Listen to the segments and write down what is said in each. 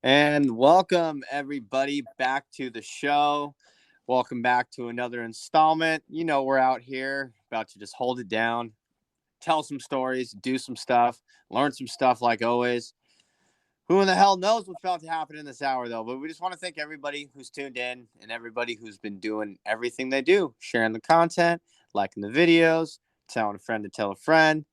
And welcome everybody back to the show. Welcome back to another installment. We're out here about to just hold it down, tell some stories, do some stuff, learn some stuff like always. Who in the hell knows what's about to happen in this hour, though? But we just want to thank everybody who's tuned in and everybody who's been doing everything they do, sharing the content, liking the videos, telling a friend to tell a friend,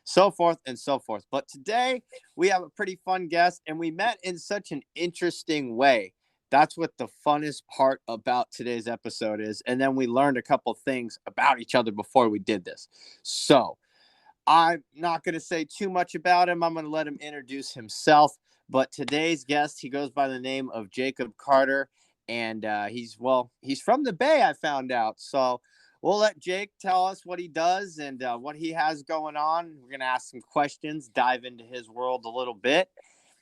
so forth and so forth. But today we have a pretty fun guest, and we met in such an interesting way. That's what the funnest part about today's episode is. And then we learned a couple things about each other before we did this. So I'm not going to say too much about him. I'm going to let him introduce himself. But today's guest, he goes by the name of Jacob Carter, and he's from the Bay, I found out. So we'll let Jake tell us what he does and what he has going on. We're going to ask some questions, dive into his world a little bit,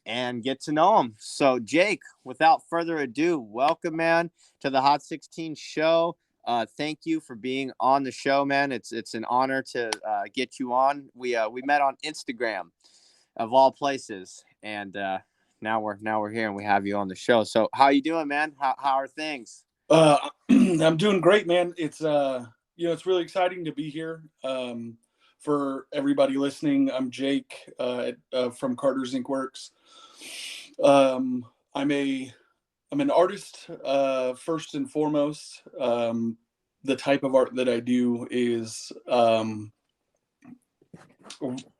and get to know him. So, Jake, without further ado, welcome, man, to the Hot 16 show. Thank you for being on the show, man. It's an honor to get you on. We met on Instagram, of all places, and now we're here and we have you on the show. So, how you doing, man? How are things? I'm doing great, man. It's really exciting to be here. For everybody listening, I'm Jake from Carter's Ink Works. I'm an artist first and foremost. The type of art that I do is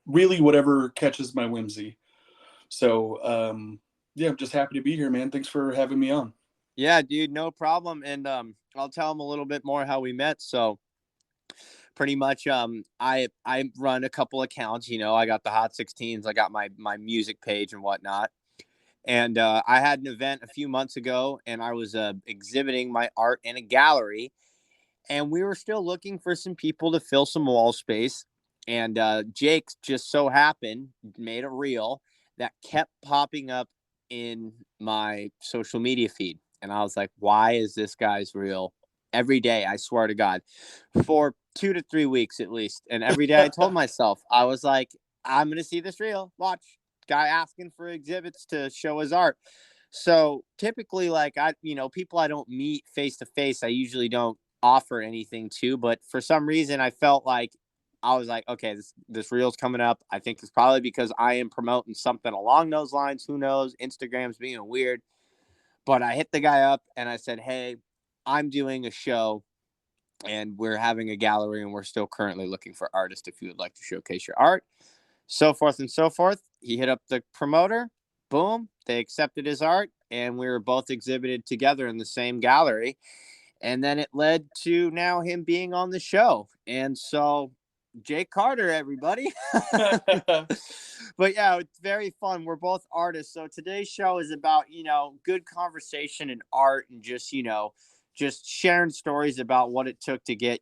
really whatever catches my whimsy. So yeah, I'm just happy to be here, man. Thanks for having me on. Yeah, dude, no problem. And I'll tell him a little bit more how we met. So, pretty much I run a couple accounts. I got the Hot 16s, I got my music page and whatnot. And I had an event a few months ago, and I was exhibiting my art in a gallery, and we were still looking for some people to fill some wall space. And Jake just so happened made a reel that kept popping up in my social media feed, and I was like, why is this guy's reel every day? I swear to God, for 2 to 3 weeks at least. And every day I told myself, I was like, I'm gonna see this reel. Watch, guy asking for exhibits to show his art. So typically, like, people I don't meet face to face, I usually don't offer anything to. But for some reason, I felt like I was like, okay, this reel's coming up. I think it's probably because I am promoting something along those lines. Who knows? Instagram's being weird. But I hit the guy up and I said, hey, I'm doing a show and we're having a gallery and we're still currently looking for artists if you would like to showcase your art, so forth and so forth. He hit up the promoter. Boom, they accepted his art, and we were both exhibited together in the same gallery. And then it led to now him being on the show. And so, Jake Carter, everybody. But yeah, it's very fun. We're both artists. So today's show is about, good conversation and art and just sharing stories about what it took to get,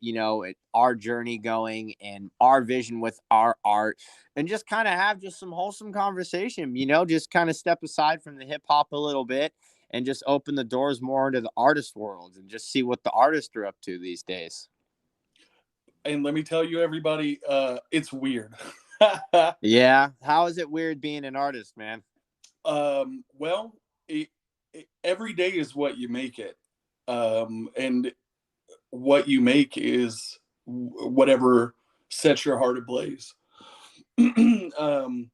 our journey going and our vision with our art, and just kind of have just some wholesome conversation, just kind of step aside from the hip hop a little bit and just open the doors more into the artist world and just see what the artists are up to these days. And let me tell you, everybody, it's weird. Yeah. How is it weird being an artist, man? Well, every day is what you make it. And what you make is whatever sets your heart ablaze. um,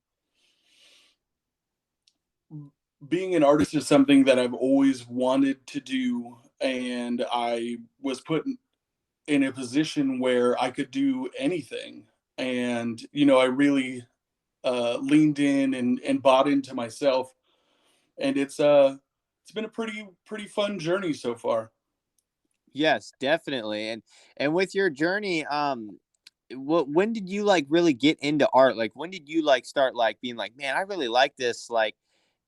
Being an artist is something that I've always wanted to do, and I was put in a position where I could do anything. And I really leaned in and bought into myself, and it's been a pretty fun journey so far. Yes, definitely. And with your journey, when did you like really get into art? Like, when did you like start like being like, man, I really like this, like,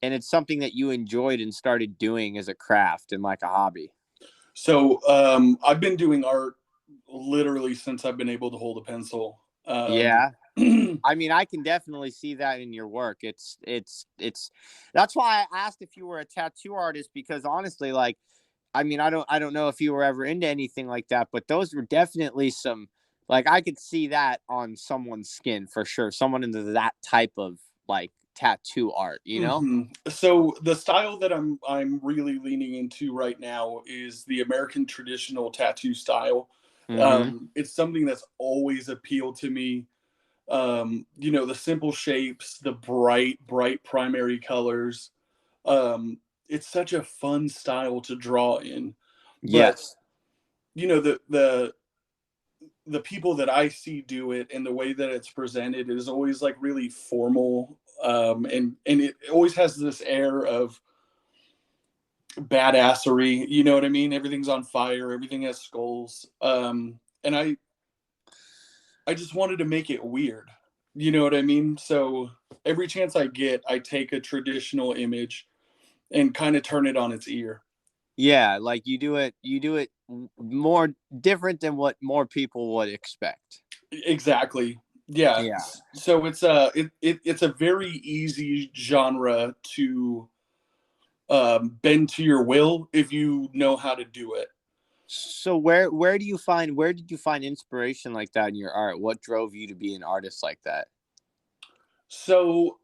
and it's something that you enjoyed and started doing as a craft and like a hobby? So I've been doing art literally since I've been able to hold a pencil. Yeah. I mean, I can definitely see that in your work. It's that's why I asked if you were a tattoo artist, because honestly, like, I mean, I don't know if you were ever into anything like that, but those were definitely some, like, I could see that on someone's skin for sure. Someone into that type of like tattoo art, you know? So the style that I'm really leaning into right now is the American traditional tattoo style. Mm-hmm. It's something that's always appealed to me. You know, the simple shapes, the bright primary colors. It's such a fun style to draw in. But Yes. you know, the people that I see do it and the way that it's presented is always like really formal, and it always has this air of badassery. You know what I mean? Everything's on fire. Everything has skulls. And I just wanted to make it weird. You know what I mean? So every chance I get, I take a traditional image and kind of turn it on its ear. Yeah, like you do it more different than what more people would expect. Exactly. Yeah. Yeah. So it's a very easy genre to bend to your will if you know how to do it. So where did you find inspiration like that in your art? What drove you to be an artist like that? So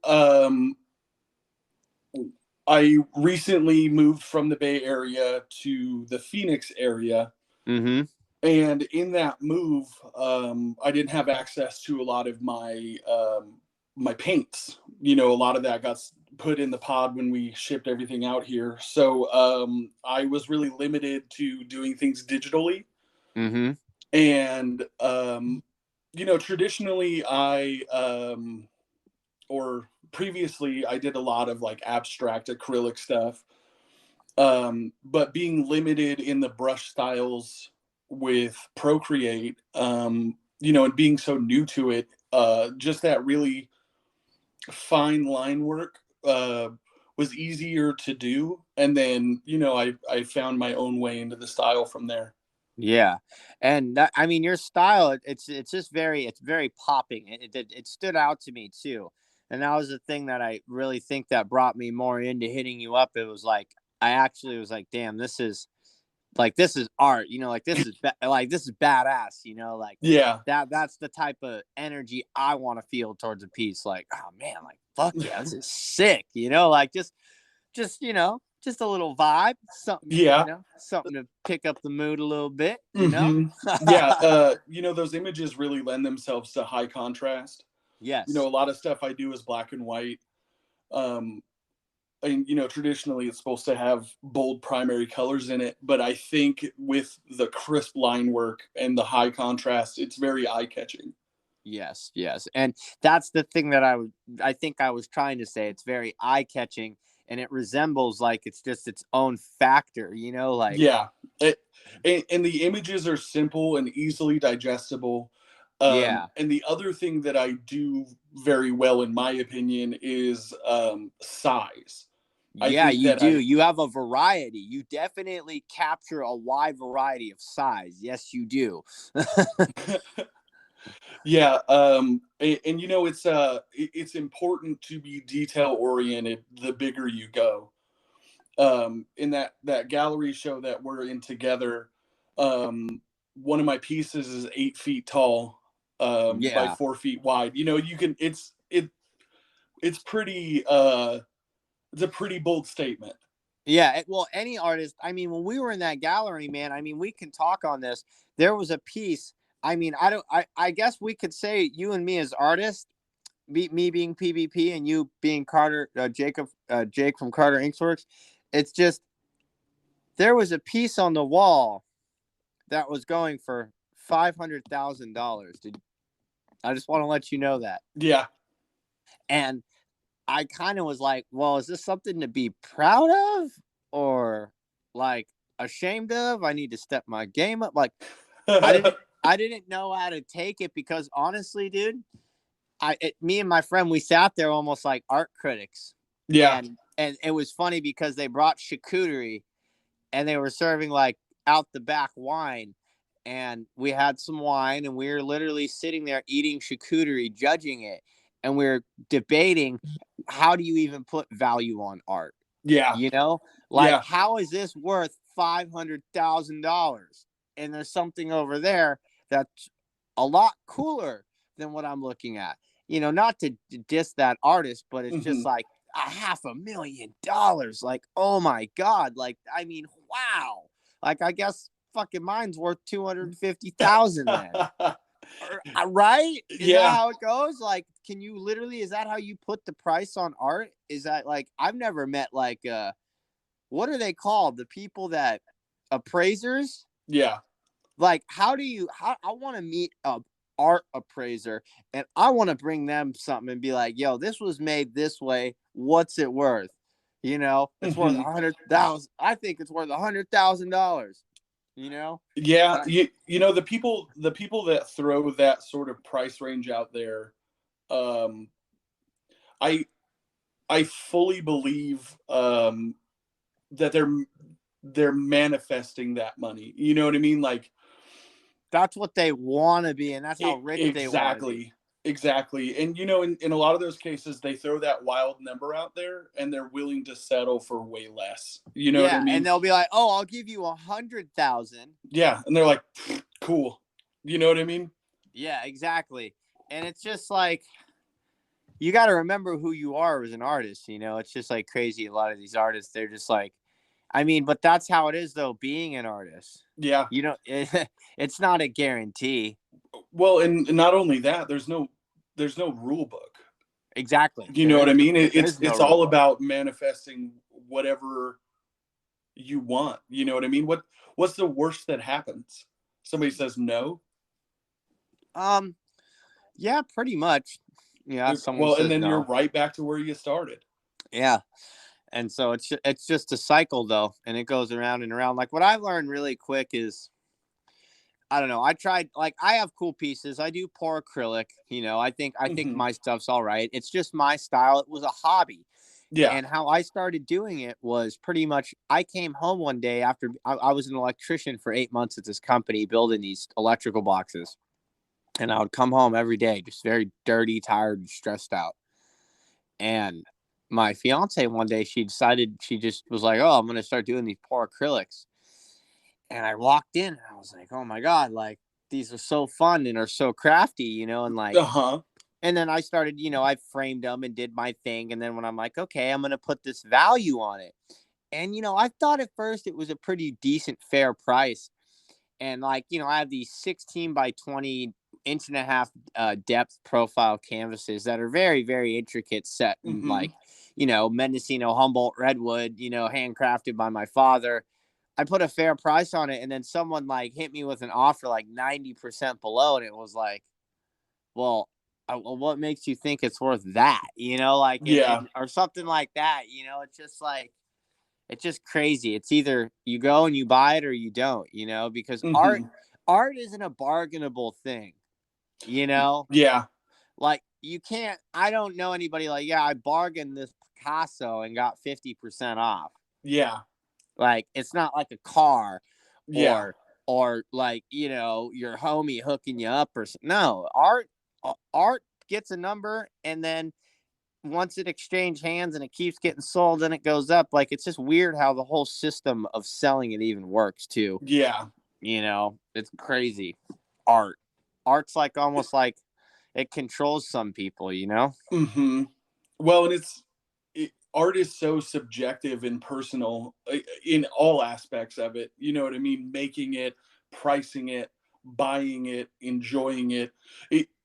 I recently moved from the Bay Area to the Phoenix area. Mm-hmm. And in that move, I didn't have access to a lot of my paints. You know, a lot of that got put in the pod when we shipped everything out here. So I was really limited to doing things digitally. Mm-hmm. And you know, traditionally, or previously, I did a lot of like abstract acrylic stuff. But being limited in the brush styles with Procreate, you know, and being so new to it, just that really fine line work was easier to do. And then, you know, I found my own way into the style from there. Yeah, and that, I mean, your style, it's just it's very popping. It stood out to me too, and that was the thing that I really think that brought me more into hitting you up. It was like I actually was like, damn, this is art, you know, like like this is badass, you know, like Yeah. that's the type of energy I want to feel towards a piece. Like, oh man, like fuck yeah, this is sick, you know, like just you know, just a little vibe, something, you Yeah. know, something to pick up the mood a little bit, you know. hmm Yeah. You know, those images really lend themselves to high contrast. You know, Yes. a lot of stuff I do is black and white. Um, and you know, traditionally it's supposed to have bold primary colors in it, but I think with the crisp line work and the high contrast, it's very eye catching. Yes, yes. And that's the thing that I think I was trying to say. It's very eye-catching and it resembles like it's just its own factor, you know, like Yeah. It, and the images are simple and easily digestible. yeah. And the other thing that I do very well, in my opinion, is size. I Yeah, think you that do. I You have a variety. You definitely capture a wide variety of size. Yes, you do. Yeah, and you know it's important to be detail oriented the bigger you go. In that gallery show that we're in together, one of my pieces is 8 feet tall, by Yeah. 4 feet wide. You know, you can it's pretty it's a pretty bold statement. Yeah, well, any artist. I mean, when we were in that gallery, man. I mean, we can talk on this. There was a piece. I mean, I don't. I guess we could say you and me as artists, me being PvP and you being Carter, Jake from Carter Inksworks. It's just there was a piece on the wall that was going for $500,000. I just want to let you know that. Yeah, And I kind of was like, well, is this something to be proud of or like ashamed of? I need to step my game up. Like I didn't I didn't know how to take it because honestly, dude, me and my friend we sat there almost like art critics. yeah, And it was funny because they brought charcuterie and they were serving like out the back wine and we had some wine and we were literally sitting there eating charcuterie judging it and we are debating how do you even put value on art, yeah, you know, like yeah, how is this worth $500,000 and there's something over there that's a lot cooler than what I'm looking at. not to diss that artist, but it's just Mhm. like $500,000. Like, oh my God. Like, I mean, wow. Like, I guess fucking mine's worth 250,000 then. Right? Is that Yeah. how it goes? Like, can you literally, is that how you put the price on art? Is that like, I've never met like, what are they called? The people that appraisers? Yeah. Like, how I want to meet a art appraiser and I want to bring them something and be like, yo, this was made this way. What's it worth? It's worth Mhm. 100,000. I think it's worth $100,000. You know? Yeah, Uh, the people that throw that sort of price range out there, um, I I fully believe that they're manifesting that money. You know what I mean? Like that's what they want to be, and that's how rich they want to be. exactly, exactly. And in a lot of those cases, they throw that wild number out there, and they're willing to settle for way less. You know what I Yeah, and mean? they'll be like, "Oh, I'll give you 100,000." Yeah, and they're like, cool. You know what I mean? Yeah, exactly. And it's just like you got to remember who you are as an artist. It's just like crazy. A lot of these artists, they're just like, I mean, but that's how it is though. Being an artist, Yeah. it's not a guarantee. Well, and not only that, there's no rule book. Exactly. You know what I mean? There It's is no it's rule all book. about manifesting whatever you want. You know what I mean? What's the worst that happens? Somebody says no. Um, yeah, pretty much. Yeah, if someone Well, and says then you're no. right back to where you started. Yeah. And so it's just a cycle though, and it goes around and around. Like what I learned really quick is I don't know. I tried like I have cool pieces. I do pour acrylic. I think Hmm. my stuff's all right. It's just my style. It was a hobby. Yeah. And how I started doing it was pretty much I came home one day after I was an electrician for 8 months at this company building these electrical boxes. And I would come home every day just very dirty, tired, and stressed out. And my fiance one day she just was like, "Oh, I'm gonna start doing these pour acrylics." And I walked in and I was like, "Oh my God, like these are so fun and are so crafty, and like Uh huh. and then I started, I framed them and did my thing. And then when I'm like, okay, I'm gonna put this value on it. And I thought at first it was a pretty decent, fair price. And like, I have these 16 by 20 inch and a half depth profile canvases that are very, very intricate, set in Hmm. like, Mendocino, Humboldt, Redwood, handcrafted by my father. I put a fair price on it, and then someone like hit me with an offer like 90% below, and it was like, well, well, what makes you think it's worth that? Like, Yeah. or something like that. It's just like it's just crazy. It's either you go and you buy it or you don't. Because art Hmm. art isn't a bargainable thing. You know, Yeah. like you can't. I don't know anybody like, yeah, I bargained this Picasso and got 50% off. Yeah. Like it's not like a car Yeah. or like, your homie hooking you up or no. Art gets a number, and then once it exchange hands and it keeps getting sold and it goes up. Like it's just weird how the whole system of selling it even works too. Yeah. It's crazy. Art's like almost like it controls some people. Hmm. Well, and art is so subjective and personal in all aspects of it. You know what I mean? Making it, pricing it, buying it, enjoying it.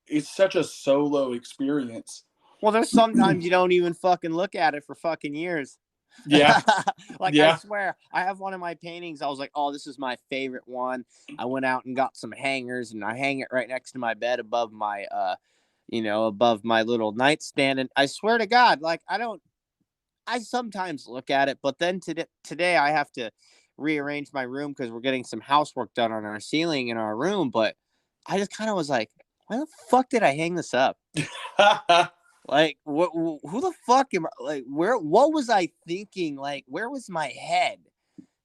It's such a solo experience. Well, there's sometimes you don't even fucking look at it for fucking years. Yeah. Like I Yeah. swear, I have one of my paintings. I was like, "Oh, this is my favorite one." I went out and got some hangers, and I hang it right next to my bed, above my little nightstand. And I swear to God, like I sometimes look at it, but then today I have to rearrange my room because we're getting some housework done on our ceiling in our room. But I just kind of was like, "Why the fuck did I hang this up?" Like, who the fuck am I? Like, what was I thinking? Like, where was my head?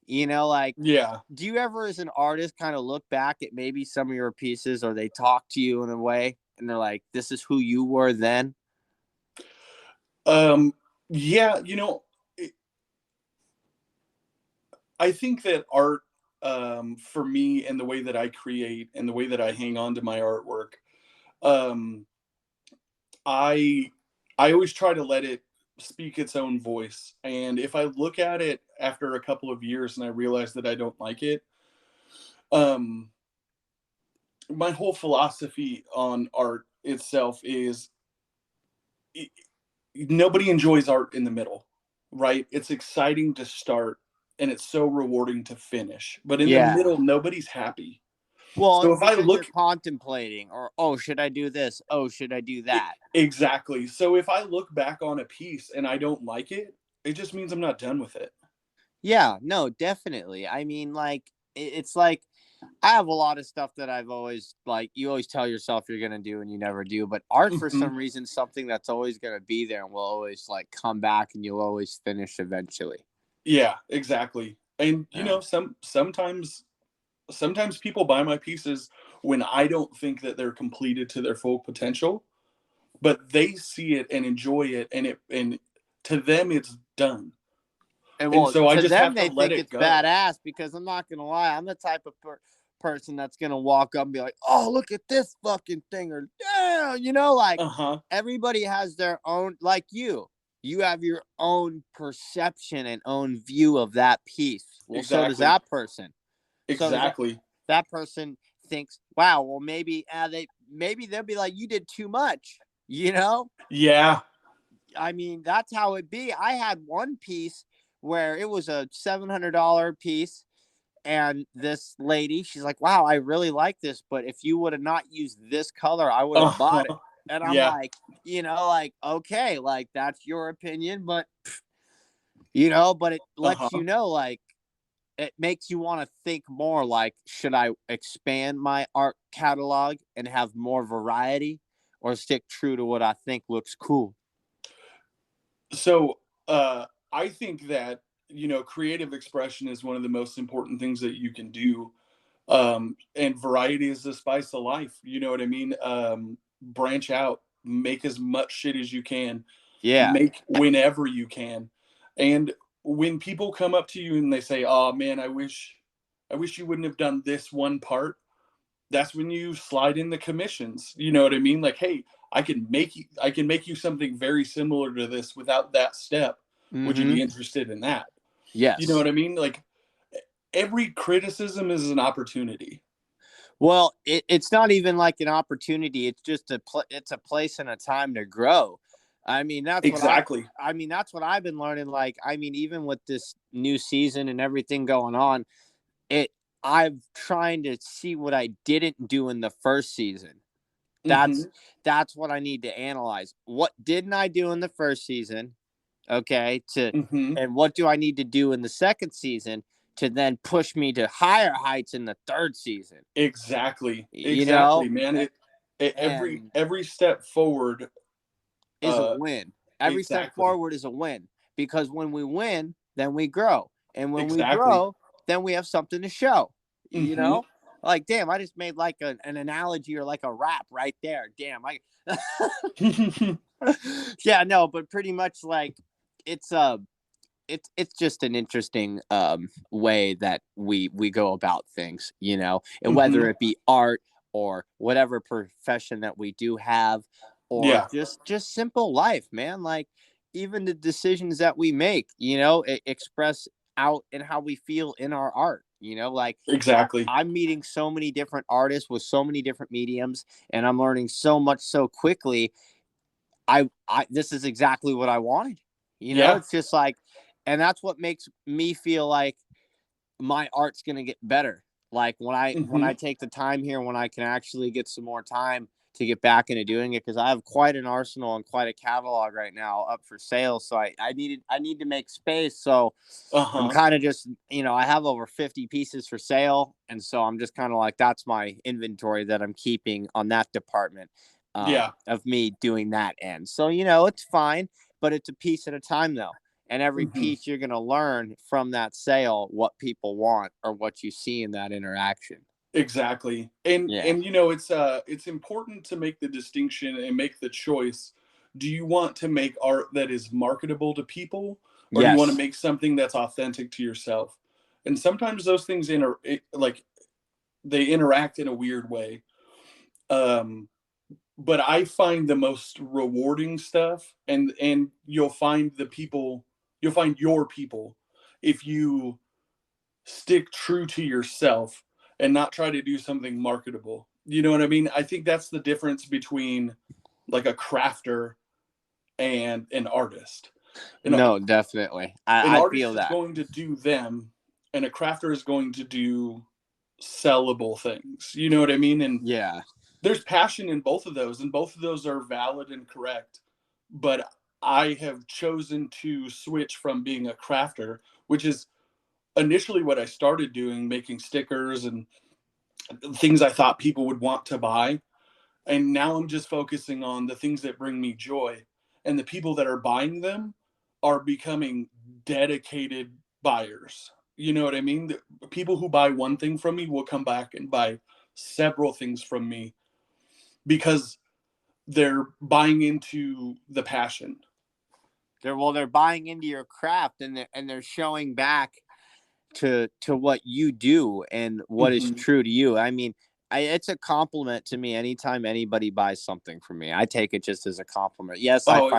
Like, Yeah. do you ever, as an artist, kind of look back at maybe some of your pieces, or they talk to you in a way, and they're like, "This is who you were then." Um, yeah, I think that art, for me, and the way that I create and the way that I hang on to my artwork, um, I I always try to let it speak its own voice. And if I look at it after a couple of years and I realize that I don't like it, um, my whole philosophy on art itself is i- nobody enjoys art in the middle, right? It's exciting to start and it's so rewarding to finish. But in the Yeah. middle, nobody's happy. Well, So if I because you're look contemplating, or oh, should I do this? Oh, should I do that? exactly. So if I look back on a piece and I don't like it, it just means I'm not done with it. Yeah, no, definitely. I mean, like it's like I have a lot of stuff that I've always like you always tell yourself you're gonna do and you never do. But art for Mhm. some reason something that's always gonna be there and will always like come back and you'll always finish eventually. Yeah, exactly. And you Yeah. know, sometimes people buy my pieces when I don't think that they're completed to their full potential, but they see it and enjoy it and to them it's done. And And well, so I to just them have to they let think it it's go. badass because I'm not gonna lie, I'm the type of person that's gonna walk up and be like, "Oh, look at this fucking thing," or "Damn," like Uh-huh. everybody has their own, like you have your own perception and own view of that piece. Well, so does Exactly. that person. So does Exactly. that person thinks, "Wow, well maybe they'll be like, you did too much," you know? Yeah. I mean, that's how it be. I had one piece where it was a $700 piece, and this lady, she's like, "Wow, I really like this, but if you would have not used this color, I would have Uh-huh. bought it." And I'm Yeah. like, like, okay, like that's your opinion, but but it lets Uh-huh. like it makes you want to think more like, should I expand my art catalog and have more variety or stick true to what I think looks cool? So, I think that, you know, creative expression is one of the most important things that you can do. And variety is the spice of life. You know what I mean? Branch out, make as much shit as you can, Yeah. make whenever you can. And when people come up to you and they say, "Oh man, I wish you wouldn't have done this one part," that's when you slide in the commissions. You know what I mean? Like, hey, I can make you something very similar to this without that step. Would you Mm-hmm. be interested in that? You know Yes. what I mean? Like every criticism is an opportunity. Well, it's not even like an opportunity. It's just it's a place and a time to grow. I mean, Exactly. that's what I've been learning. Like, I mean, even with this new season and everything going on, it I'm trying to see what I didn't do in the first season. That's Mhm. that's what I need to analyze. What didn't I do in the first season? Okay, Mhm. and what do I need to do in the second season to then push me to higher heights in the third season? Exactly. You Exactly, know, man. and Every step forward is a uh win. Every step exactly. forward is a win because when we win, then we grow. And when we Exactly. grow, then we have something to show. You Mhm. know? Like, damn, I just made like an analogy or like a rap right there. Damn, I yeah, no, but pretty much like it's it's just an interesting way that we go about things, and whether Mhm. it be art or whatever profession that we do have, or Yeah. just simple life, man. Like even the decisions that we make, express out in how we feel in our art. Like Exactly. I'm meeting so many different artists with so many different mediums, and I'm learning so much so quickly. I this is exactly what I wanted. Yeah. It's just like, and that's what makes me feel like my art's gonna get better. Like when I Mhm. take the time here, when I can actually get some more time to get back into doing it, because I have quite an arsenal and quite a catalog right now up for sale. So I need to make space. So I'm Uh-huh. kind of just, I have over 50 pieces for sale. And so I'm just kind of like, that's my inventory that I'm keeping on that department Yeah. of me doing that end. So, it's fine, but it's a piece at a time though. And every Mhm. piece you're going to learn from that sale what people want or what you see in that interaction. Exactly. Yeah. And you know, it's important to make the distinction and make the choice. Do you want to make art that is marketable to people or do you want to Yes. make something that's authentic to yourself? And sometimes those things like they interact in a weird way. Um but I find the most rewarding stuff, and you'll find your people if you stick true to yourself and not try to do something marketable. You know what I mean? I think that's the difference between like a crafter and an artist. You know, No, definitely. an I feel artist is that. going to do them, and a crafter is going to do sellable things. You know what I mean? And Yeah. there's passion in both of those, and both of those are valid and correct. But I have chosen to switch from being a crafter, which is initially what I started doing, making stickers and things I thought people would want to buy. And now I'm just focusing on the things that bring me joy. And the people that are buying them are becoming dedicated buyers. You know what I mean? The people who buy one thing from me will come back and buy several things from me because they're buying into the passion. They're buying into your craft, and they're showing back to what you do and what is Hmm. true to you. I mean, it's a compliment to me anytime anybody buys something from me. I take it just as a compliment. Yes, Oh,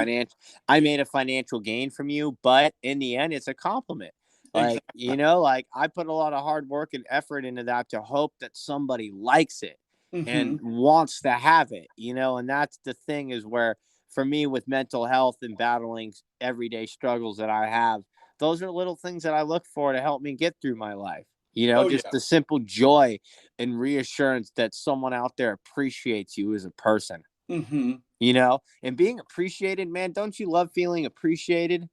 I made a financial gain from you, but in the end, it's a compliment. Like, exactly. like I put a lot of hard work and effort into that to hope that somebody likes it Hmm. and wants to have it, and that's the thing is where for me with mental health and battling everyday struggles that I have, those are little things that I look for to help me get through my life. Oh, Just yeah. the simple joy and reassurance that someone out there appreciates you as a person, Hmm. and being appreciated, man. Don't you love feeling appreciated?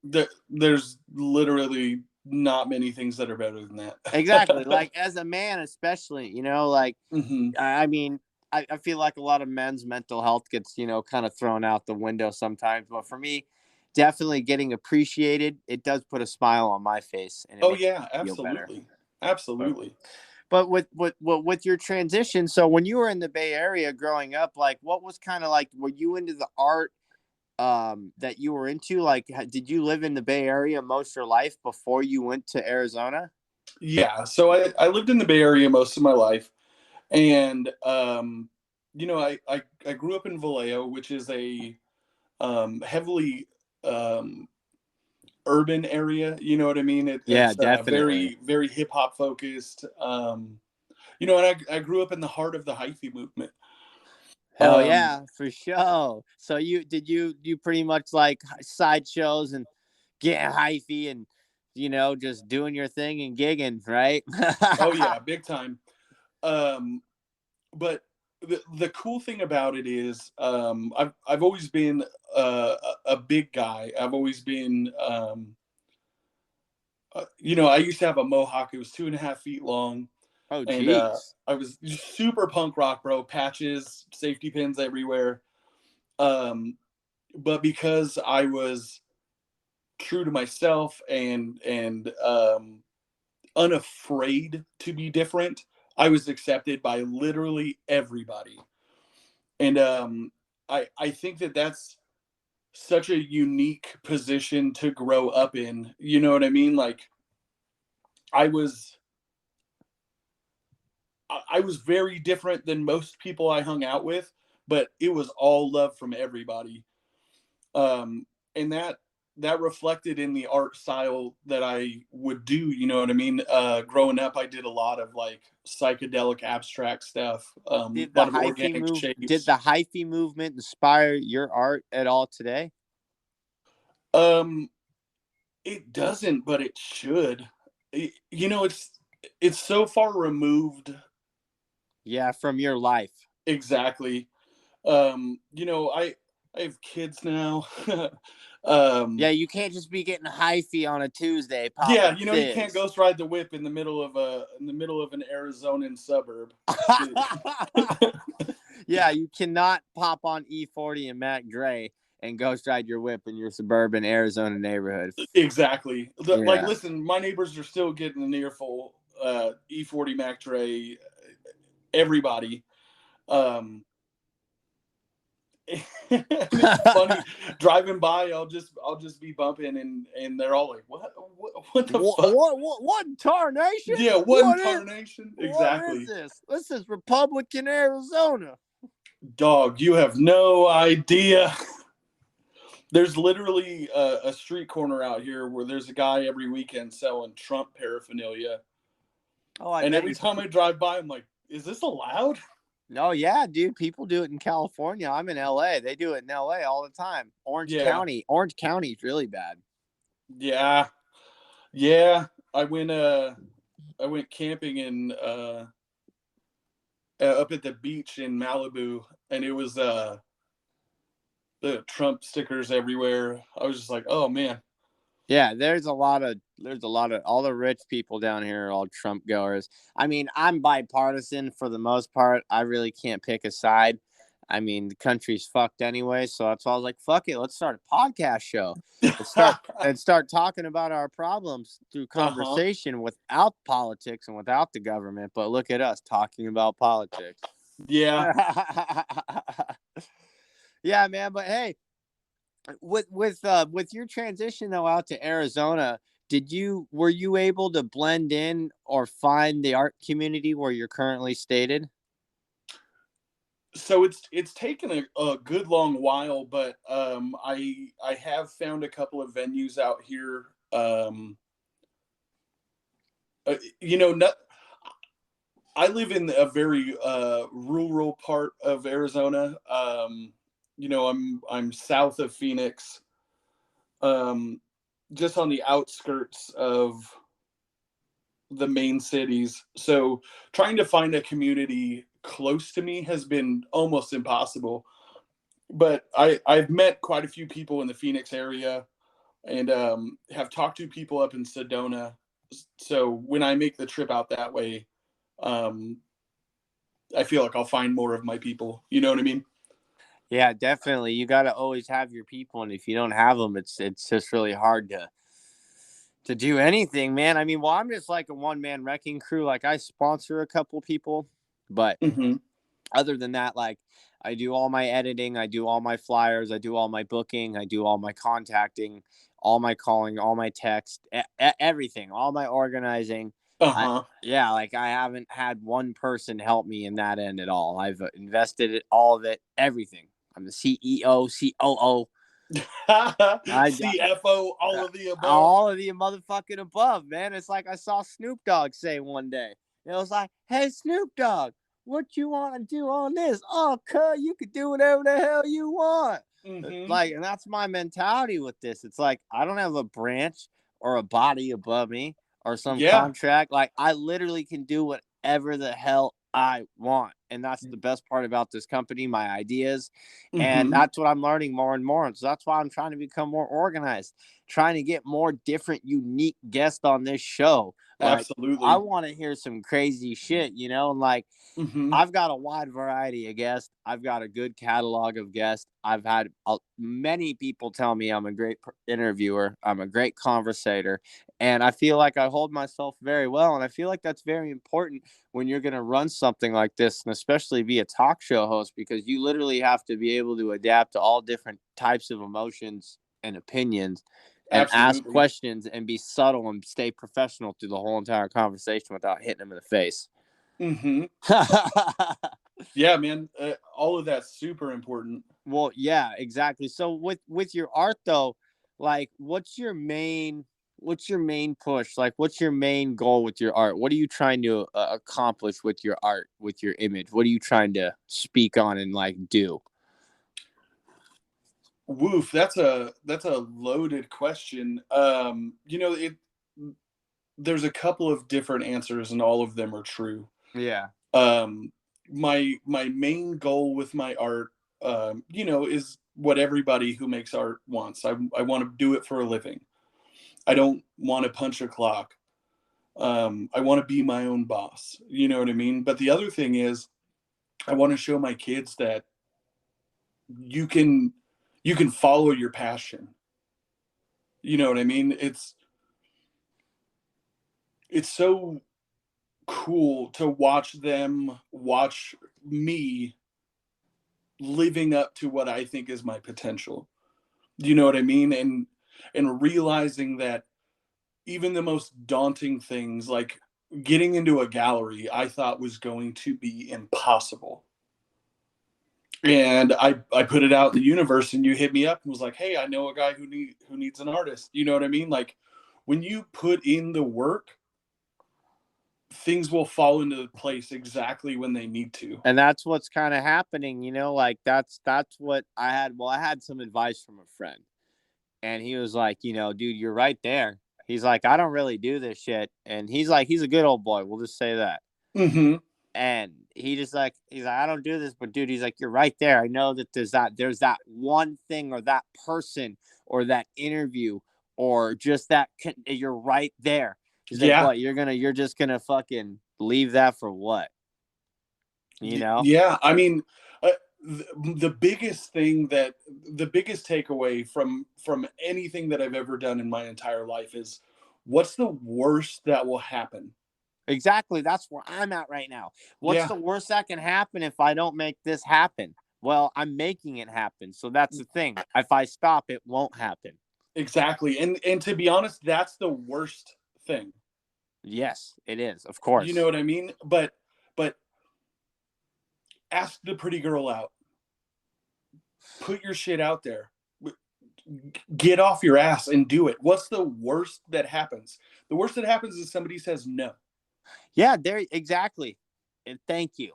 There's literally not many things that are better than Exactly. that. Like as a man, especially, like, Hmm. I mean, I feel like a lot of men's mental health gets, kind of thrown out the window sometimes. But for me, definitely getting appreciated, it does put a smile on my face and it Oh, makes yeah, me feel better. absolutely. But Absolutely. with your transition, so when you were in the Bay Area growing up, like what was kind of like, were you into the art that you were into? Like, did you live in the Bay Area most of your life before you went to Arizona? Yeah, so I lived in the Bay Area most of my life, and I grew up in Vallejo, which is a heavily um, urban area. You know what I mean? Yeah, It's definitely. very very hip hop focused. And I grew up in the heart of the hyphy movement. Hell Um, yeah, for sure. So you pretty much like sideshows and getting hyphy and just doing your thing and gigging, right? oh yeah, big time. Um, but the cool thing about it is I've always been a big guy. I've always been I used to have a mohawk. It was 2.5 feet long, Oh, and geez. I was super punk rock, bro. Patches, safety pins everywhere. Um, but because I was true to myself and unafraid to be different, I was accepted by literally everybody. And I think that that's such a unique position to grow up in. You know what I mean? Like I was I was very different than most people I hung out with, but it was all love from everybody. And that reflected in the art style that I would do. You know what I mean? Growing up, I did a lot of like psychedelic abstract stuff, a lot of organic Did shapes. the hyphy movement inspire your art at all today? Um, it doesn't, but it should. It's so far removed. Yeah, from your life. Exactly. I have kids now. um, Yeah, you can't just be getting hyphy on a Tuesday yeah, popping you can't fizz. ghost ride the whip in the middle of an Arizonan suburb. Yeah, you cannot pop on E40 and Matt Gray and ghost ride your whip in your suburban Arizona neighborhood. Exactly. Like, Yeah. listen, my neighbors are still getting an earful. E40 Mac Dre, everybody. Um, and it's funny driving by. I'll just be bumping, and they're all like, what the fuck? What tarnation? Yeah, what in What is tarnation? what is Exactly. this? This is Republican Arizona. Dog, you have no idea. There's literally a street corner out here where there's a guy every weekend selling Trump paraphernalia. Oh, I And bet every you. time I drive by, I'm like, is this allowed? Oh yeah, dude. People do it in California. I'm in LA. They do it in LA all the time. Orange Yeah. County. Orange County is really bad. Yeah. Yeah. I went camping in up at the beach in Malibu, and it was the Trump stickers everywhere. I was just like, oh man. Yeah, there's a lot of all the rich people down here are all Trump goers. I mean, I'm bipartisan for the most part. I really can't pick a side. I mean, the country's fucked anyway, so that's why I was like, fuck it, let's start a podcast show. Let's start talking about our problems through Uh-huh. conversation without politics and without the government. But look at us talking about politics. Yeah. Yeah, man, but hey, with your transition though out to Arizona, were you able to blend in or find the art community where you're currently stated? So it's taken a good long while, but I have found a couple of venues out here. You know, not, I live in a very rural part of Arizona. You know, I'm south of Phoenix, um, just on the outskirts of the main cities. So trying to find a community close to me has been almost impossible. But I've met quite a few people in the Phoenix area, and have talked to people up in Sedona. So when I make the trip out that way, um, I feel like I'll find more of my people. You know what I mean? Yeah, definitely. You got to always have your people, and if you don't have them, it's just really hard to do anything, man. I mean, well, I'm just like a one man wrecking crew. Like I sponsor a couple people, but Mm-hmm. other than that, like I do all my editing, I do all my flyers, I do all my booking, I do all my contacting, all my calling, all my text, everything, all my organizing. I Uh-huh. Yeah, like I haven't had one person help me in that end at all. I've invested it, all of it, everything. I'm the CEO, COO. I CFO, all of the above. all of the motherfucking above, man. It's like I saw Snoop Dogg say one day. It was like, "Hey, Snoop Dogg, what you want to do on this? Oh, cuz you could do whatever the hell you want." Mm-hmm. Like, and that's my mentality with this. It's like I don't have a branch or a body above me or some Yeah. contract. Like, I literally can do whatever the hell I want. And that's the best part about this company, my ideas. And Mm-hmm. that's what I'm learning more and more. And so that's why I'm trying to become more organized, trying to get more different, unique guests on this show. Like, I Absolutely. want to hear some crazy shit, and like, Mm-hmm. I've got a wide variety of guests. I've got a good catalog of guests. I've had many people tell me I'm a great interviewer. I'm a great conversator. And I feel like I hold myself very well. And I feel like that's very important when you're going to run something like this, and especially be a talk show host, because you literally have to be able to adapt to all different types of emotions and opinions and ask Absolutely. questions and be subtle and stay professional through the whole entire conversation without hitting them in the face. Mm-hmm. Yeah, man. All of that's super important. Well, yeah, exactly. So with your art though, like what's your main push? Like what's your main goal with your art? What are you trying to accomplish with your art, with your image? What are you trying to speak on and like do? Woof, that's a loaded question. You know, there's a couple of different answers and all of them are true. Yeah. Um my main goal with my art, you know, is what everybody who makes art wants. I want to do it for a living. I don't want to punch a clock. I want to be my own boss. You know what I mean? But the other thing is I want to show my kids that you can you can follow your passion. You know what I mean? It's so cool to watch them watch me living up to what I think is my potential. You know what I mean? And realizing that even the most daunting things like getting into a gallery I thought was going to be impossible. And I put it out in the universe, and you hit me up and was like, hey, I know a guy who needs an artist. You know what I mean? Like, when you put in the work, things will fall into place exactly when they need to. And that's what's kind of happening, you know, like that's what I had. Well, I had some advice from a friend, and he was like, you know, dude, you're right there. He's like, I don't really do this shit. And he's like, he's a good old boy. We'll just say that. Mm-hmm. And he's like, I don't do this, but dude, he's like, you're right there. I know that there's that one thing or that person or that interview or just that you're right there. He's like, Yeah. what? You're just gonna fucking leave that for what? You know? Yeah. I mean, uh, the biggest thing that the biggest takeaway from anything that I've ever done in my entire life is, what's the worst that will happen? Exactly. That's where I'm at right now. What's Yeah, the worst that can happen if I don't make this happen? Well, I'm making it happen. So that's the thing. If I stop, it won't happen. exactly. And to be honest, that's the worst thing. Yes, it is. Of You know course. what I mean? But ask the pretty girl out. Put your shit out there. Get off your ass and do it. What's the worst that happens? The worst that happens is somebody says no. Yeah, there exactly. And thank you.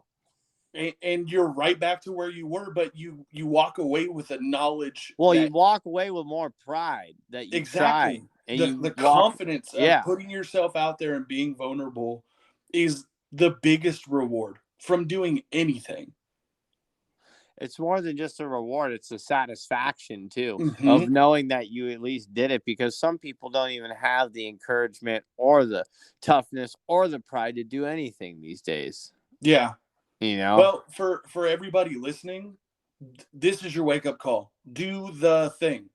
And you're right back to where you were, but you walk away with the knowledge Well, you that walk away with more pride that you tried exactly and the you walk. confidence of Yeah, putting yourself out there and being vulnerable is the biggest reward from doing anything. it's more than just a reward. It's a satisfaction too Hmm. of knowing that you at least did it because some people don't even have the encouragement or the toughness or the pride to do anything these days. Yeah. You know? Well, for everybody listening, this is your wake up call. Do the thing.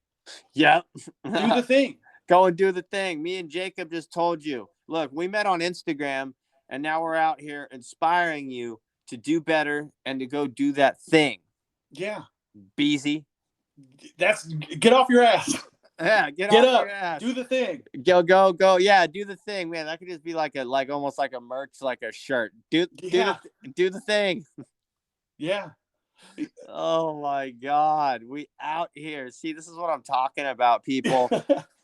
Yep. Do the thing. Go and do the thing. Me and Jacob just told you. Look, we met on Instagram and now we're out here inspiring you to do better and to go do that thing. Yeah. Beezy. That's get off your ass. Yeah, get Get off your up. ass. Do the thing. Go. Yeah, do the thing, man. That could just be like almost like a merch, like a shirt. Yeah. Do the thing. Yeah. Oh my god, we out here. See, this is what I'm talking about, people.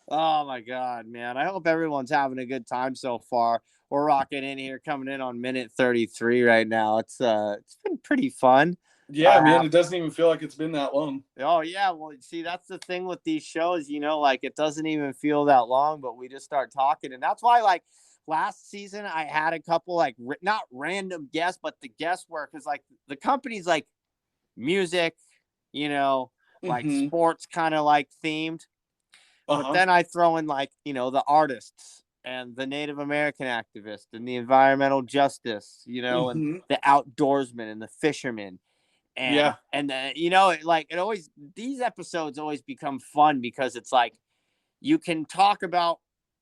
Oh my god, man. I hope everyone's having a good time so far. We're rocking in here, coming in on minute 33 right now. It's been pretty fun. Yeah, man, it doesn't even feel like it's been that long. Oh yeah, well, see, that's the thing with these shows, you know, like it doesn't even feel that long, but we just start talking, and that's why, like last season, I had a couple like not random guests, but the guests were because like the company's like music, you know, like Hmm. sports kind of like themed, but Uh-huh. then I throw in like you know the artists and the Native American activist and the environmental justice, you know, and Hmm. the outdoorsmen and the fishermen Yeah. and you know it always these episodes always become fun because it's like you can talk about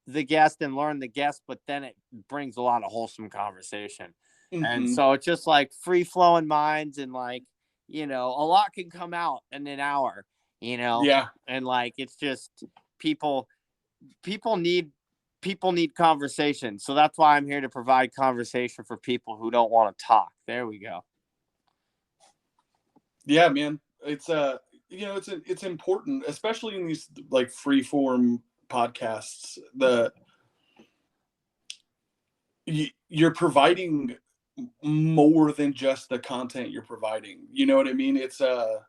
the guest and learn the guest but then it brings a lot of wholesome conversation and Hmm. so it's just like free flowing minds and like you know a lot can come out in an hour you know Yeah. and like it's just people people need people need conversation so that's why I'm here to provide conversation for people who don't want to talk. There we go. Yeah, man. It's it's important, especially in these like free form podcasts. You're providing more than just the content you're providing. You know what I mean? It's almost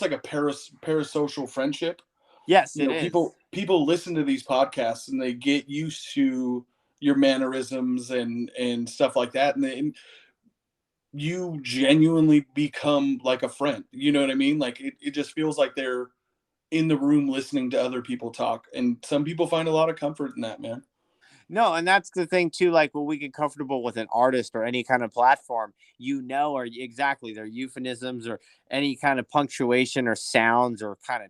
like a parasocial friendship. Yes, You it know, is. people listen to these podcasts and they get used to your mannerisms and stuff like that, and you genuinely become like a friend. You know what I mean? Like it just feels like they're in the room listening to other people talk, and some people find a lot of comfort in that, man. No, and that's the thing too. Like when we get comfortable with an artist or any kind of platform, you know, or exactly their euphemisms or any kind of punctuation or sounds or kind of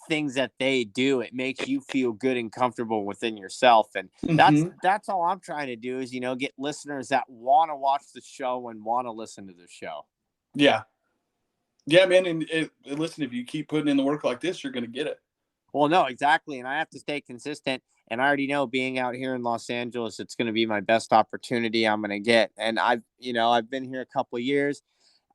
things that they do, it makes you feel good and comfortable within yourself. And Hmm. that's all I'm trying to do is, you know, get listeners that want to watch the show and want to listen to the show. Yeah. Yeah, man. And listen, if you keep putting in the work like this, you're going to get it. Well, no, exactly. And I have to stay consistent. And I already know being out here in Los Angeles, it's going to be my best opportunity I'm going to get. And I've, you know, I've been here a couple of years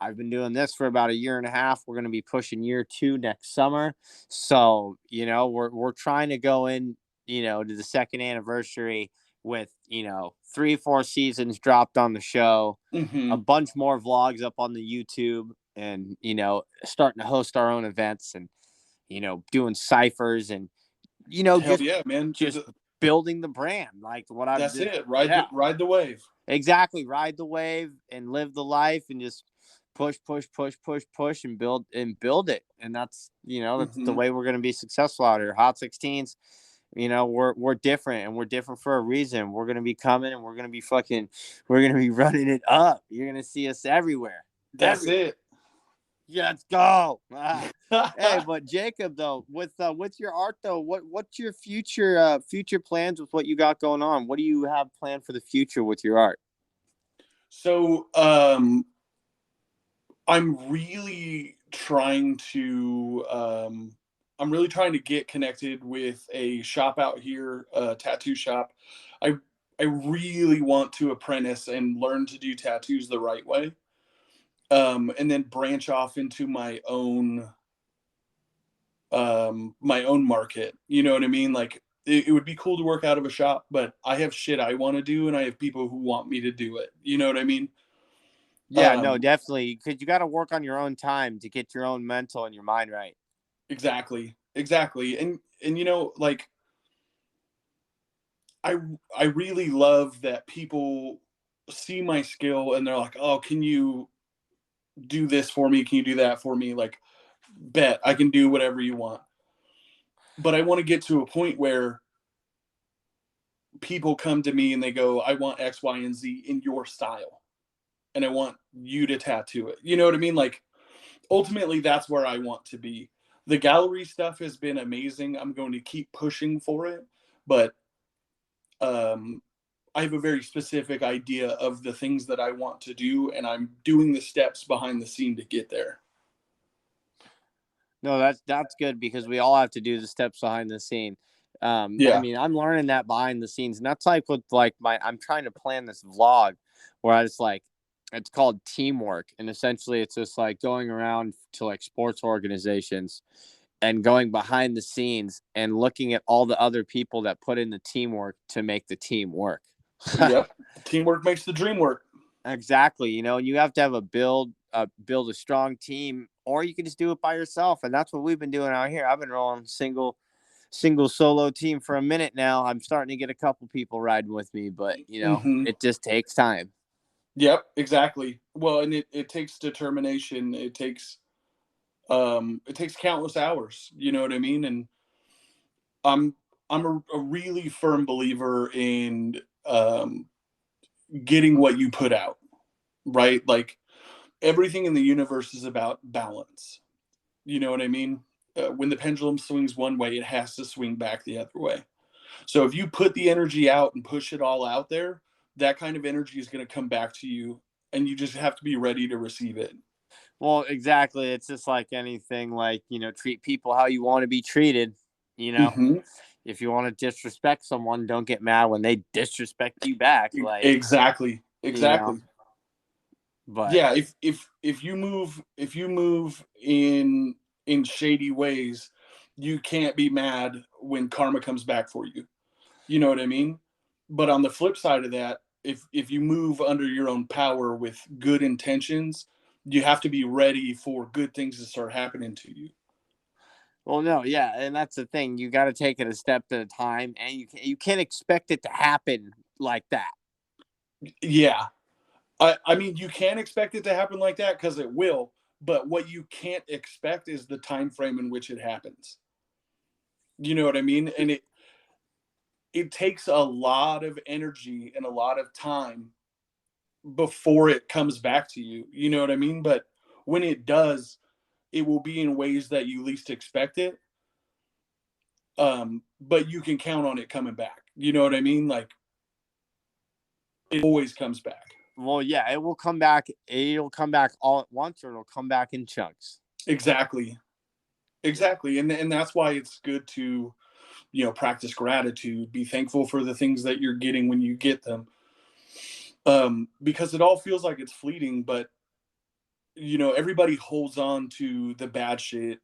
I've been doing this for about a year and a half. We're going to be pushing year 2 next summer. So, we're trying to go in, to the second anniversary with, 3, 4 seasons dropped on the show, a Mm-hmm. bunch more vlogs up on the YouTube, and, starting to host our own events, and, doing ciphers, and, Hell just yeah, man. building the brand, like what I've That's just, it. yeah. Ride the wave. Exactly. Ride the wave and live the life, and just push, push, push, push, push, and build it. And that's the Mm-hmm. way we're gonna be successful out here. Hot 16s, we're different, and we're different for a reason. We're gonna be coming, and we're gonna be running it up. You're gonna see us everywhere. That's Everywhere. it. Yeah, let's go. Hey, but Jacob, though, with your art, though, what's your future plans with what you got going on? What do you have planned for the future with your art? So, I'm really trying to I'm really trying to get connected with a shop out here, a tattoo shop. I I really want to apprentice and learn to do tattoos the right way. And then branch off into my own market. You know what I mean? Like it would be cool to work out of a shop, but I have shit I want to do and I have people who want me to do it. You know what I mean? Yeah, no, Um, definitely, because you got to work on your own time to get your own mental and your mind right. exactly. Exactly. And like I I really love that people see my skill and they're like, "Oh, can you do this for me? Can you do that for me?" Like, bet I can do whatever you want. But I want to get to a point where people come to me and they go, "I want X, Y, and Z in your style, and I want you to tattoo it." You know what I mean? Like, ultimately, that's where I want to be. The gallery stuff has been amazing. I'm going to keep pushing for it, but um, I have a very specific idea of the things that I want to do, and I'm doing the steps behind the scene to get there. No, that's good, because we all have to do the steps behind the scene. I Yeah. mean, I'm learning that behind the scenes, and that's like with like I'm trying to plan this vlog where I just like, it's called teamwork, and essentially it's just like going around to like sports organizations and going behind the scenes and looking at all the other people that put in the teamwork to make the team work. Yep. Teamwork makes the dream work. Exactly, and you have to have build a strong team, or you can just do it by yourself, and that's what we've been doing out here. I've been rolling single solo team for a minute now. I'm starting to get a couple people riding with me, but Hmm. it just takes time. Yep, exactly. Well, and it takes determination. It takes countless hours. You know what I mean? And I'm I'm a really firm believer in getting what you put out, right? Like everything in the universe is about balance. You know what I mean? When the pendulum swings one way, it has to swing back the other way. So if you put the energy out and push it all out there, that kind of energy is going to come back to you, and you just have to be ready to receive it. Well, exactly. It's just like anything, like, treat people how you want to be treated. You know, Hmm. if you want to disrespect someone, don't get mad when they disrespect you back. Like, Exactly. you know, Exactly. but Yeah. If you move in shady ways, you can't be mad when karma comes back for you. You know what I mean? But on the flip side of that, if you move under your own power with good intentions, you have to be ready for good things to start happening to you. well, no, yeah, and that's the thing. You got to take it a step at a time, and you can't expect it to happen like that. Yeah. I mean, you can expect it to happen like that because it will, but what you can't expect is the time frame in which it happens. You know what I mean? And it takes a lot of energy and a lot of time before it comes back to you. You know what I mean? But when it does, it will be in ways that you least expect it. But you can count on it coming back. You know what I mean? Like it always comes back. Well, yeah, it will come back. It'll come back all at once, or it'll come back in chunks. Exactly. Yeah. Exactly. And that's why it's good to, practice gratitude, be thankful for the things that you're getting when you get them. Because it all feels like it's fleeting, but everybody holds on to the bad shit,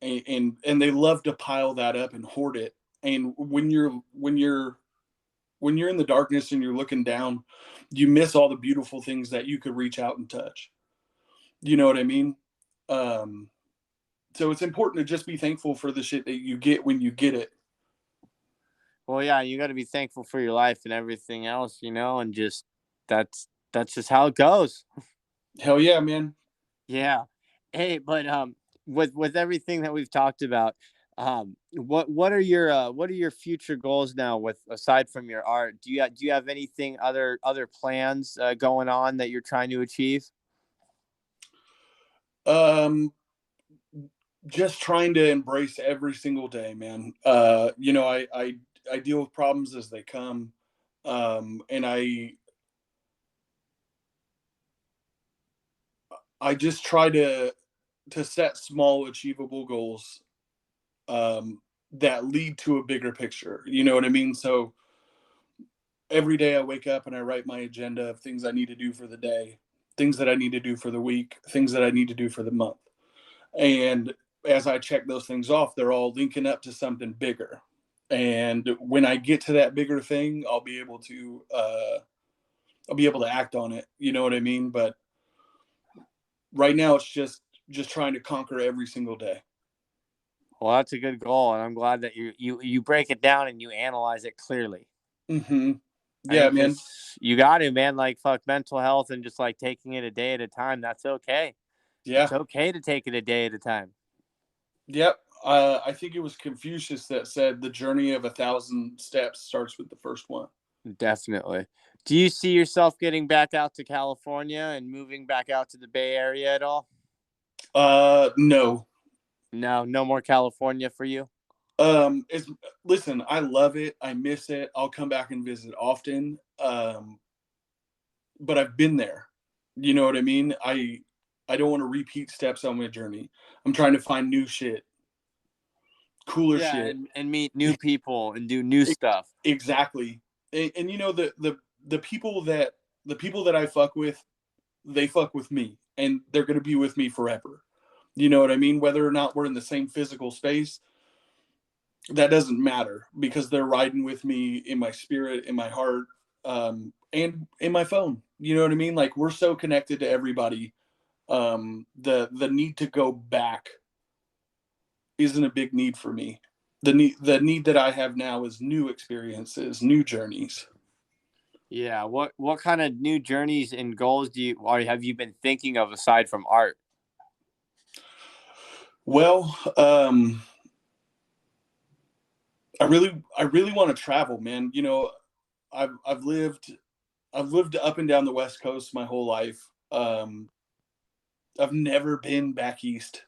and they love to pile that up and hoard it. And when you're in the darkness and you're looking down, you miss all the beautiful things that you could reach out and touch. You know what I mean? Um, so it's important to just be thankful for the shit that you get when you get it. Well, yeah, you got to be thankful for your life and everything else, and just that's just how it goes. Hell yeah, man. Yeah. Hey, but with everything that we've talked about, what are your future goals now with aside from your art? Do you have anything other plans going on that you're trying to achieve? Um, just trying to embrace every single day, man. I deal with problems as they come, and I just try to set small, achievable goals, that lead to a bigger picture. You know what I mean? So every day I wake up and I write my agenda of things I need to do for the day, things that I need to do for the week, things that I need to do for the month. And as I check those things off, they're all linking up to something bigger. And when I get to that bigger thing, I'll be able to act on it. You know what I mean? But right now it's just trying to conquer every single day. Well, that's a good goal, and I'm glad that you break it down and you analyze it clearly. Hmm. I Yeah, mean, man. because you got to, man. Like, fuck mental health and just like taking it a day at a time. That's okay. It's Yeah. okay to take it a day at a time. Yep. I think it was Confucius that said the journey of 1,000 steps starts with the first one. Definitely. Do you see yourself getting back out to California and moving back out to the Bay Area at all? No. No, no more California for you. It's Listen, I love it. I miss it. I'll come back and visit often. But I've been there. You know what I mean? I don't want to repeat steps on my journey. I'm trying to find new shit, cooler Yeah, shit. and meet new people and do new stuff. Exactly. And the people that I fuck with, they fuck with me, and they're gonna be with me forever. You know what I mean? Whether or not we're in the same physical space, that doesn't matter because they're riding with me in my spirit, in my heart, and in my phone. You know what I mean? Like we're so connected to everybody. The need to go back isn't a big need for me. The need that I have now is new experiences, new journeys. Yeah. What kind of new journeys and goals do you or have you been thinking of aside from art? Well, I really want to travel, man. I've I've lived I've lived up and down the West Coast my whole life. I've never been back east,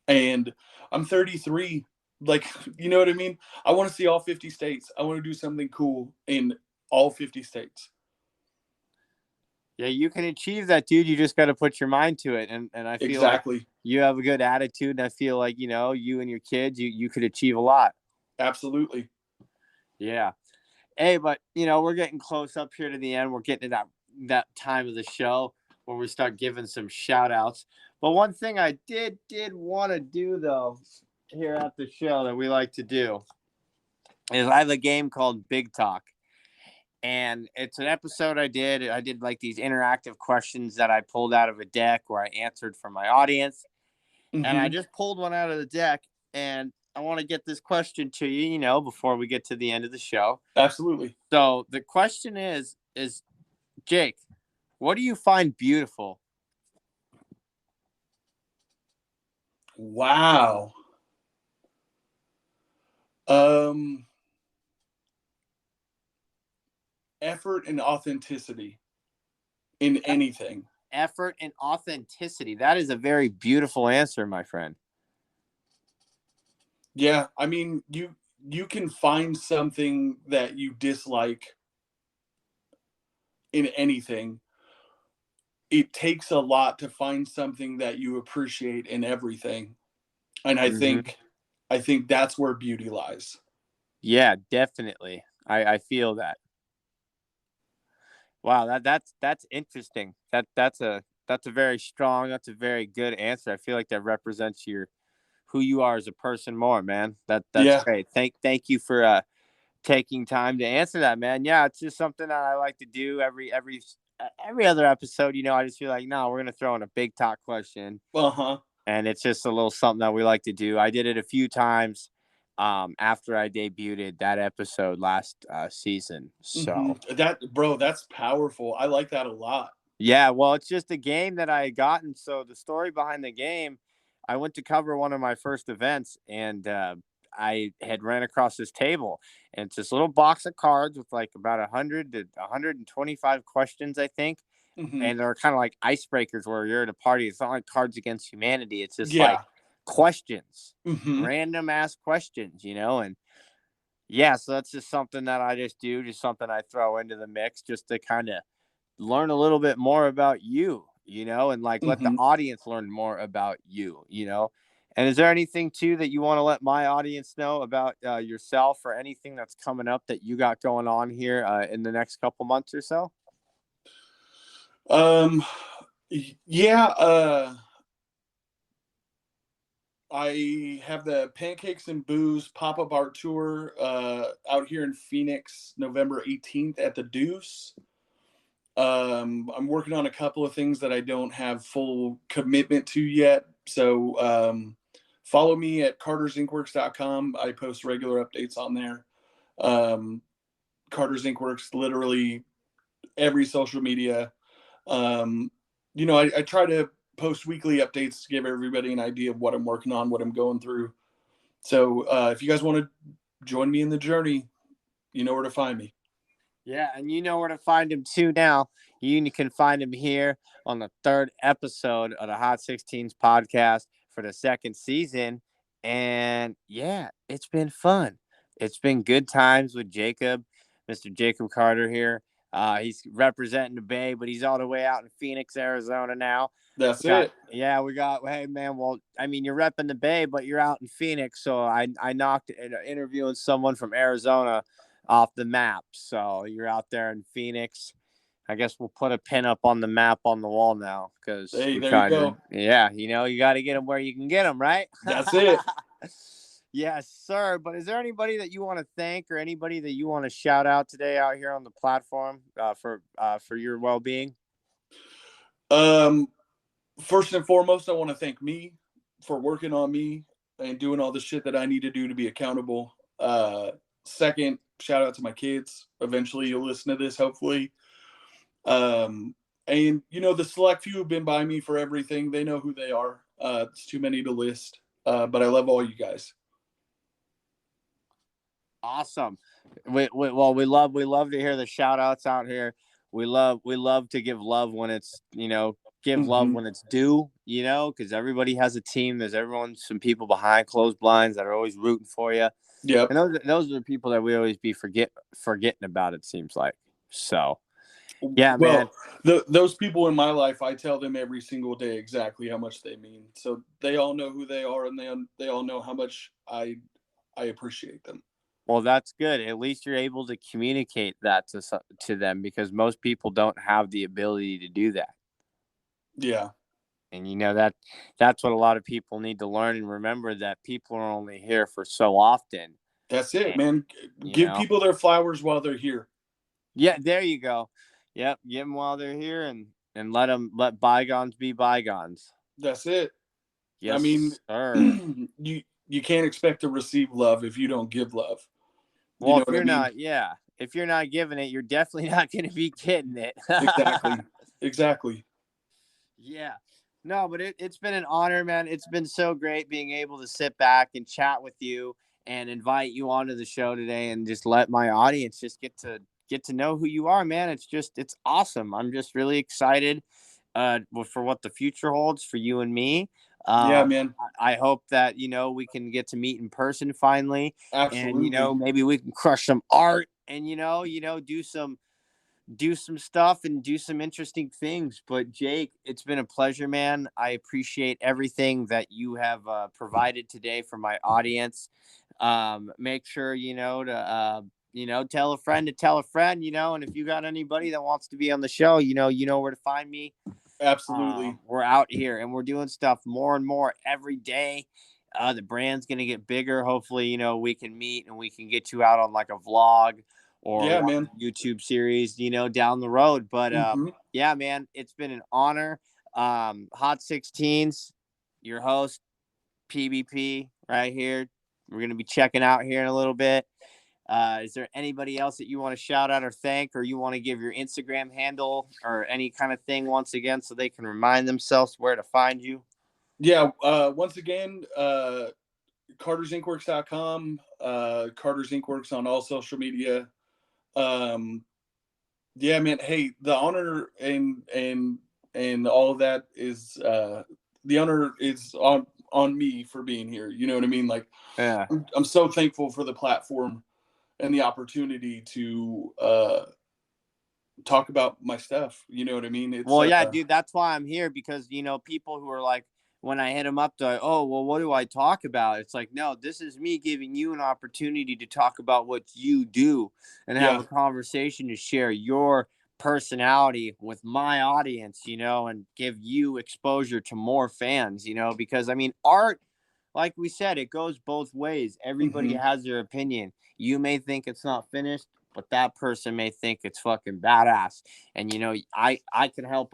and I'm 33. Like, you know what I mean? I want to see all 50 states. I want to do something cool in all 50 states. Yeah, you can achieve that, dude. You just got to put your mind to it, and I feel like Exactly. you have a good attitude, and I feel like you and your kids, you could achieve a lot. Absolutely. Yeah. Hey, but we're getting close up here to the end. We're getting to that time of the show where we start giving some shout outs. But one thing I did want to do though here at the show that we like to do is I have a game called Big Talk. And it's an episode I did. I did like these interactive questions that I pulled out of a deck where I answered for my audience. And I Hmm. just pulled one out of the deck and I want to get this question to you, before we get to the end of the show. Absolutely. So the question is Jake, what do you find beautiful? Wow. Um, Effort and authenticity in anything. Effort and authenticity. That is a very beautiful answer, my friend. Yeah, I mean, you can find something that you dislike in anything. It takes a lot to find something that you appreciate in everything. And Hmm. I think that's where beauty lies. Yeah, definitely. I feel that. Wow, that's interesting. That's a That's a very strong, that's a very good answer. I feel like that represents who you are as a person more, man. That's Yeah. great. Thank you for taking time to answer that, man. Yeah, it's just something that I like to do every other episode. I just feel like, no, we're gonna throw in a big talk question, Uh-huh. and it's just a little something that we like to do. I did it a few times after I debuted that episode last season. So That's powerful. I like that a lot. yeah, well, it's just a game that I had gotten. So the story behind the game, I went to cover one of my first events, and I had ran across this table, and it's this little box of cards with like about 100 to 125 questions, I think. Hmm. And they're kind of like icebreakers where you're at a party. It's not like Cards Against Humanity. It's just like Yeah. questions, Hmm. random ass questions, and yeah, so that's just something that I just do, just something I throw into the mix just to kind of learn a little bit more about you, and like let the Hmm. audience learn more about you. And is there anything too that you want to let my audience know about yourself, or anything that's coming up that you got going on here in the next couple months or so? Um, yeah, I have the Pancakes and Booze pop-up art tour out here in Phoenix, November 18th at the Deuce. I'm working on a couple of things that I don't have full commitment to yet. So follow me at cartersinkworks.com. I post regular updates on there. Um, Carter's Ink Works, literally every social media. Um, I try to post weekly updates to give everybody an idea of what I'm working on, what I'm going through. So if you guys want to join me in the journey, you know where to find me. Yeah, and you know where to find him too now. You can find him here on the third episode of the Hot 16's podcast for the second season. And yeah, it's been fun. It's been good times with Jacob, Mr. Jacob Carter here. He's representing the Bay, but he's all the way out in Phoenix, Arizona now. That's it. Hey man, well, I mean, you're repping the Bay, but you're out in Phoenix. So I knocked interviewing someone from Arizona off the map. So you're out there in Phoenix. I guess we'll put a pin up on the map on the wall now, because Hey, we there you kind of, go. yeah, you got to get them where you can get them, right? That's it. Yes, sir. But is there anybody that you want to thank, or anybody that you want to shout out today out here on the platform for your well being? Um, First and foremost, I want to thank me for working on me and doing all the shit that I need to do to be accountable. Second, shout out to my kids. Eventually, you'll listen to this, hopefully. Um, and the select few have been by me for everything. They know who they are. It's too many to list. But I love all you guys. Awesome. We love to hear the shout outs out here. We love to give love when it's give love Hmm. when it's due, because everybody has a team. There's some people behind closed blinds that are always rooting for you. Yep. And those are the people that we always be forgetting about, it seems like. So yeah, man. Well, those people in my life, I tell them every single day exactly how much they mean. So they all know who they are, and they all know how much I appreciate them. Well, that's good. At least you're able to communicate that to them, because most people don't have the ability to do that. Yeah. And that's what a lot of people need to learn and remember, that people are only here for so often. That's it, And man. you Give know, people their flowers while they're here. yeah, there you go. Yep, give them while they're here, and let bygones be bygones. That's it. I mean, Yes, sir. you can't expect to receive love if you don't give love. You Well, know what I mean? if you're not giving it, you're definitely not going to be getting it. Exactly. Exactly. Yeah. No, but it's been an honor, man. It's been so great being able to sit back and chat with you and invite you onto the show today, and just let my audience just get to know who you are, man. It's awesome. I'm just really excited for what the future holds for you and me. Yeah, Um, man. I hope that we can get to meet in person finally, and Absolutely. maybe we can crush some art, and do some stuff and do some interesting things. But Jake, it's been a pleasure, man. I appreciate everything that you have provided today for my audience. Make sure to tell a friend to tell a friend, and if you got anybody that wants to be on the show, you know where to find me. Absolutely. We're out here and we're doing stuff more and more every day. The brand's gonna get bigger. Hopefully, we can meet and we can get you out on like a vlog or Yeah, one man. YouTube series, down the road. But Hmm. yeah, man, it's been an honor. Hot 16's, your host, PBP, right here. We're gonna be checking out here in a little bit. Is there anybody else that you want to shout out or thank, or you want to give your Instagram handle or any kind of thing once again so they can remind themselves where to find you? Yeah. Once again, cartersinkworks.com, Carter's Inkworks on all social media. Um, yeah, man. Hey, the honor and all of that is the honor is on me for being here. You know what I mean? Like, Yeah. I'm so thankful for the platform and the opportunity to talk about my stuff. You know what I mean? It's Well, yeah, dude, that's why I'm here because, people who are like, when I hit them up, they're like, oh, well, what do I talk about? It's like, no, this is me giving you an opportunity to talk about what you do and have yeah. a conversation to share your personality with my audience, and give you exposure to more fans, because I mean, art, like we said, it goes both ways. Everybody Hmm. has their opinion. You may think it's not finished, but that person may think it's fucking badass. And I can help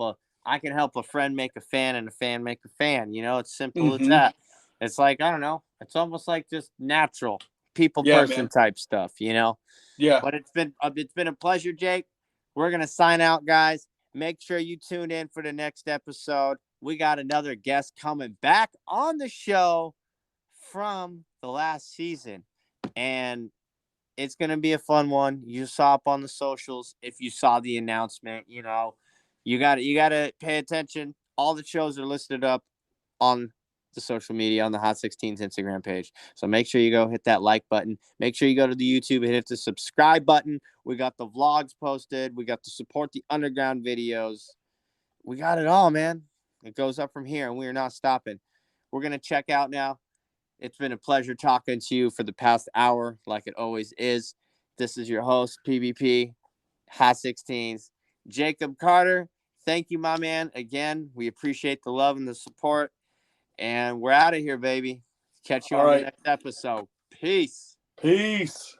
a friend make a fan and a fan make a fan. It's simple as Hmm. that. It's like, I don't know. It's almost like just natural people Yeah, person man. type stuff. Yeah. But it's been a pleasure, Jake. We're gonna sign out, guys. Make sure you tune in for the next episode. We got another guest coming back on the show from the last season. And it's going to be a fun one. You saw up on the socials if you saw the announcement, you got to pay attention. All the shows are listed up on the social media on the Hot 16's Instagram page. So make sure you go hit that like button. Make sure you go to the YouTube and hit the subscribe button. We got the vlogs posted. We got the support the underground videos. We got it all, man. It goes up from here and we are not stopping. We're going to check out now. It's been a pleasure talking to you for the past hour, like it always is. This is your host, PvP, Hot 16s, Jacob Carter. Thank you, my man. Again, we appreciate the love and the support. And we're out of here, baby. Catch you All on the right. next episode. Peace. Peace.